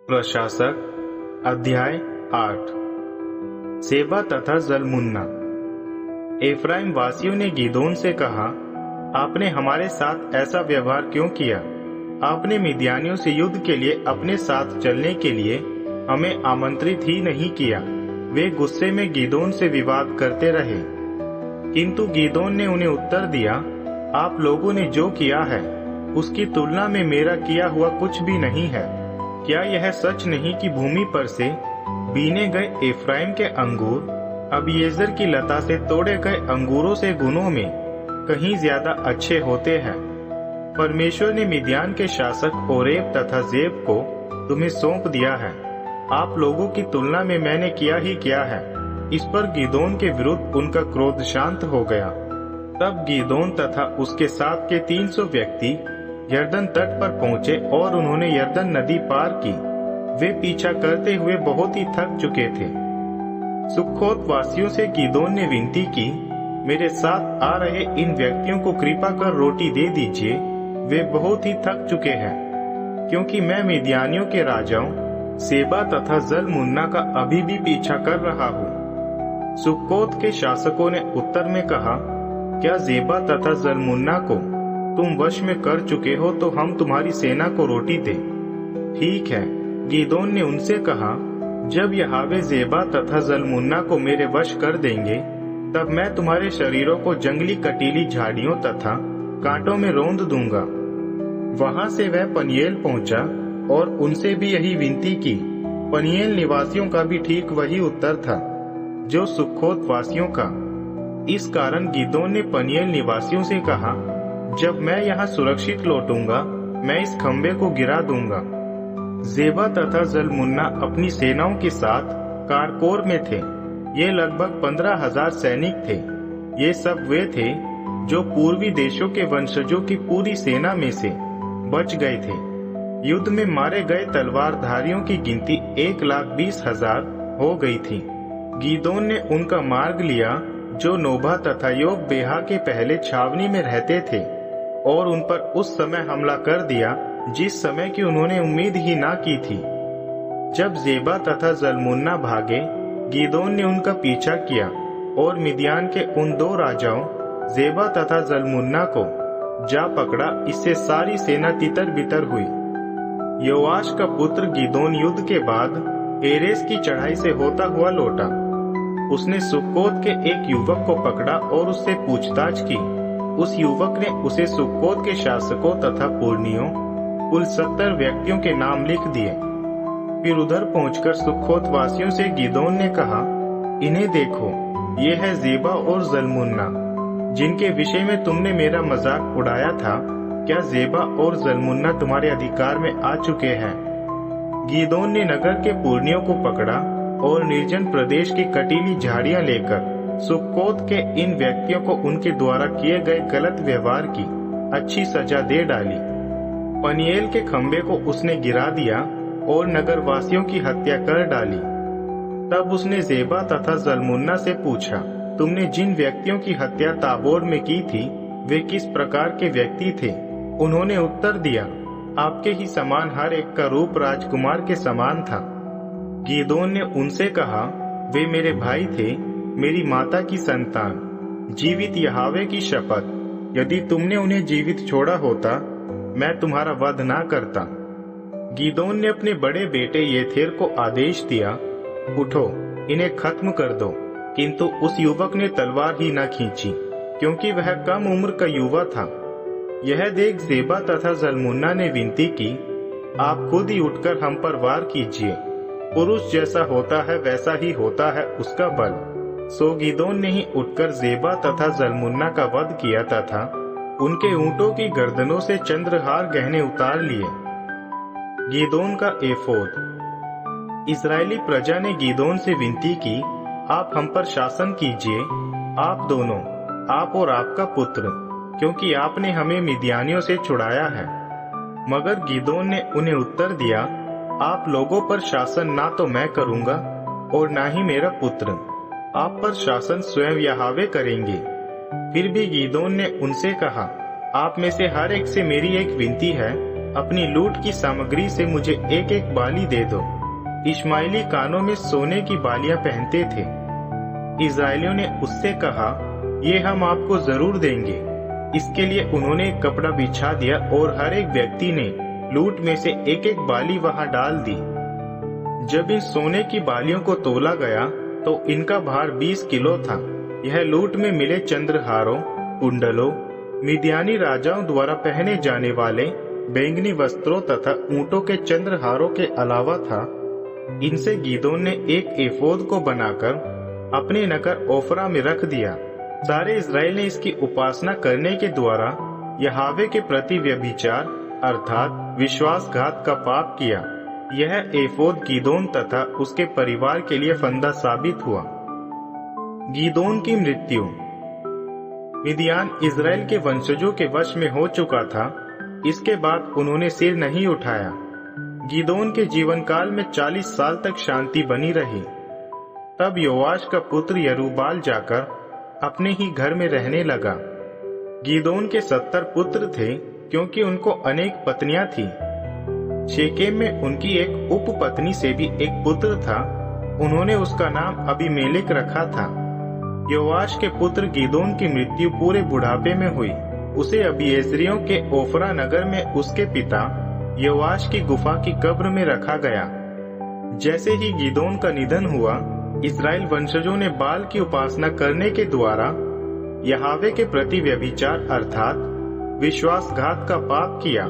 प्रशासक अध्याय 8। सेबा तथा जलमुन्ना। एफ्राइम वासियों ने गिदोन से कहा, आपने हमारे साथ ऐसा व्यवहार क्यों किया? आपने मिद्यानियों से युद्ध के लिए अपने साथ चलने के लिए हमें आमंत्रित ही नहीं किया। वे गुस्से में गिदोन से विवाद करते रहे, किंतु गिदोन ने उन्हें उत्तर दिया, आप लोगों ने जो किया है उसकी तुलना में मेरा किया हुआ कुछ भी नहीं है। क्या यह सच नहीं कि भूमि पर से बीने गए एफ्राइम के अंगूर अबीएजेर की लता से तोड़े गए अंगूरों से गुणों में कहीं ज्यादा अच्छे होते हैं? परमेश्वर ने मिद्यान के शासक ओरेब तथा जेब को तुम्हें सौंप दिया है। आप लोगों की तुलना में मैंने किया ही क्या है? इस पर गिदोन के विरुद्ध उनका क्रोध शांत हो गया। तब गिदोन तथा उसके साथ के 300 व्यक्ति यरदन तट पर पहुंचे और उन्होंने यरदन नदी पार की। वे पीछा करते हुए बहुत ही थक चुके थे। सुक्कोत वासियों से गिदोन ने विनती की, मेरे साथ आ रहे इन व्यक्तियों को कृपा कर रोटी दे दीजिए, वे बहुत ही थक चुके हैं, क्योंकि मैं मिद्यानियों के राजाओं सेबा तथा जलमुन्ना का अभी भी पीछा कर रहा हूँ। सुक्कोत के शासकों ने उत्तर में कहा, क्या जेबा तथा जलमुन्ना को तुम वश में कर चुके हो तो हम तुम्हारी सेना को रोटी दें। ठीक है। गिदोन ने उनसे कहा, जब यहोवा जेबा तथा जलमुन्ना को मेरे वश कर देंगे, तब मैं तुम्हारे शरीरों को जंगली कटीली झाड़ियों तथा कांटों में रौंद दूंगा। वहां से वह पनिएल पहुंचा और उनसे भी यही विनती की। पनिएल निवासियों का भी ठीक वही उत्तर था जो सुक्कोत वासियों का। इस कारण गिदोन ने पनिएल निवासियों से कहा, जब मैं यहाँ सुरक्षित लौटूंगा, मैं इस खंबे को गिरा दूंगा। जेबा तथा जलमुन्ना अपनी सेनाओं के साथ कारकोर में थे। ये लगभग 15,000 सैनिक थे। ये सब वे थे जो पूर्वी देशों के वंशजों की पूरी सेना में से बच गए थे। युद्ध में मारे गए तलवारधारियों की गिनती 1,20,000 हो गई थी। गिदोन ने उनका मार्ग लिया जो नोभा तथा योग बेहा के पहले छावनी में रहते थे, और उन पर उस समय हमला कर दिया जिस समय की उन्होंने उम्मीद ही ना की थी। जब जेबा तथा जलमुन्ना भागे, गिदोन ने उनका पीछा किया और मिद्यान के उन 2 राजाओं जेबा तथा जलमुन्ना को जा पकड़ा। इससे सारी सेना तितर बितर हुई। योआश का पुत्र गिदोन युद्ध के बाद हेरेस की चढ़ाई से होता हुआ लौटा। उसने सुक्कोत के एक युवक को पकड़ा और उससे पूछताछ की। उस युवक ने उसे सुक्कोत के शासकों तथा पुरनियों कुल 70 व्यक्तियों के नाम लिख दिए। फिर उधर पहुंचकर सुक्कोत वासियों से गिदोन ने कहा, इन्हें देखो, ये है जेबा और जलमुन्ना जिनके विषय में तुमने मेरा मजाक उड़ाया था। क्या जेबा और जलमुन्ना तुम्हारे अधिकार में आ चुके हैं? गिदोन ने नगर के पुरनियों को पकड़ा और निर्जन प्रदेश की कटीली झाड़ियां लेकर सुक्कोत के इन व्यक्तियों को उनके द्वारा किए गए गलत व्यवहार की अच्छी सजा दे डाली। पनिएल के खंबे को उसने गिरा दिया और नगर वासियों की हत्या कर डाली। तब उसने जेबा तथा जलमुन्ना से पूछा, तुमने जिन व्यक्तियों की हत्या ताबोर में की थी, वे किस प्रकार के व्यक्ति थे? उन्होंने उत्तर दिया, आपके ही समान हर एक का रूप राजकुमार के समान था। गिदोन ने उनसे कहा, वे मेरे भाई थे, मेरी माता की संतान। जीवित यहोवा की शपथ, यदि तुमने उन्हें जीवित छोड़ा होता, मैं तुम्हारा वध ना करता। गिदोन ने अपने बड़े बेटे येथेर को आदेश दिया, उठो, इन्हें खत्म कर दो। किंतु उस युवक ने तलवार ही न खींची, क्योंकि वह कम उम्र का युवा था। यह देख जेबा तथा जलमुन्ना ने विनती की, आप खुद ही उठकर हम पर वार कीजिए। पुरुष जैसा होता है वैसा ही होता है उसका बल। सो गिदोन ने ही उठकर जेबा तथा जलमुन्ना का वध किया तथा उनके ऊंटों की गर्दनों से चंद्रहार गहने उतार लिए। गिदोन का एफोद। इस्राएली प्रजा ने गिदोन से विनती की, आप हम पर शासन कीजिए, आप दोनों, आप और आपका पुत्र, क्योंकि आपने हमें मिद्यानियों से छुड़ाया है। मगर गिदोन ने उन्हें उत्तर दिया, आप लोगों पर शासन ना तो मैं करूंगा और ना ही मेरा पुत्र, आप पर शासन स्वयं यहोवा करेंगे। फिर भी गिदोन ने उनसे कहा, आप में से हर एक से मेरी एक विनती है, अपनी लूट की सामग्री से मुझे एक एक बाली दे दो। इश्माइली कानों में सोने की बालियां पहनते थे। इस्राएलियों ने उससे कहा, ये हम आपको जरूर देंगे। इसके लिए उन्होंने एक कपड़ा बिछा दिया और हर एक व्यक्ति ने लूट में से एक एक बाली वहां डाल दी। जब इन सोने की बालियों को तोला गया तो इनका भार 20 किलो था। यह लूट में मिले चंद्रहारों, कुंडलों, मिद्यानी राजाओं द्वारा पहने जाने वाले बैंगनी वस्त्रों तथा ऊंटों के चंद्रहारों के अलावा था। इनसे गिदोन ने एक एफोद को बनाकर अपने नगर ओफरा में रख दिया। सारे इस्राएल ने इसकी उपासना करने के द्वारा यहोवा के प्रति व्यभिचार अर्थात विश्वासघात का पाप किया। यह एफोद गिदोन तथा उसके परिवार के लिए फंदा साबित हुआ। गिदोन की मृत्यु। मिद्यान इस्राएल के वंशजों के वश में हो चुका था। इसके बाद उन्होंने सिर नहीं उठाया। गिदोन के जीवन काल में 40 साल तक शांति बनी रही। तब योआश का पुत्र यरूबाल जाकर अपने ही घर में रहने लगा। गिदोन के 70 पुत्र थे, क्योंकि उनको अनेक पत्नियां थी। शेकेम में उनकी एक उपपत्नी से भी एक पुत्र था। उन्होंने उसका नाम अबीमेलेक रखा था। योआश के पुत्र गिदोन की मृत्यु पूरे बुढ़ापे में हुई। उसे अबीएजरियों के ओफरा नगर में उसके पिता योआश की गुफा की कब्र में रखा गया। जैसे ही गिदोन का निधन हुआ, इस्राएल वंशजों ने बाल की उपासना करने के द्वारा यहोवा के प्रति व्यभिचार अर्थात विश्वासघात का पाप किया।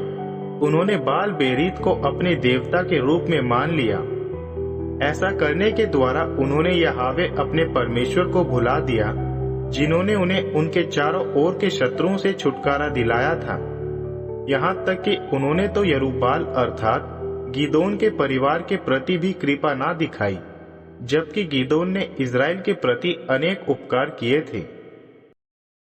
उन्होंने बाल बेरीत को अपने देवता के रूप में मान लिया। ऐसा करने के द्वारा उन्होंने यहोवा अपने परमेश्वर को भुला दिया, जिन्होंने उन्हें उनके चारों ओर के शत्रुओं से छुटकारा दिलाया था। यहाँ तक कि उन्होंने तो यरूब्बाल अर्थात गिदोन के परिवार के प्रति भी कृपा ना दिखाई, जबकि गिदोन ने इस्राएल के प्रति अनेक उपकार किए थे।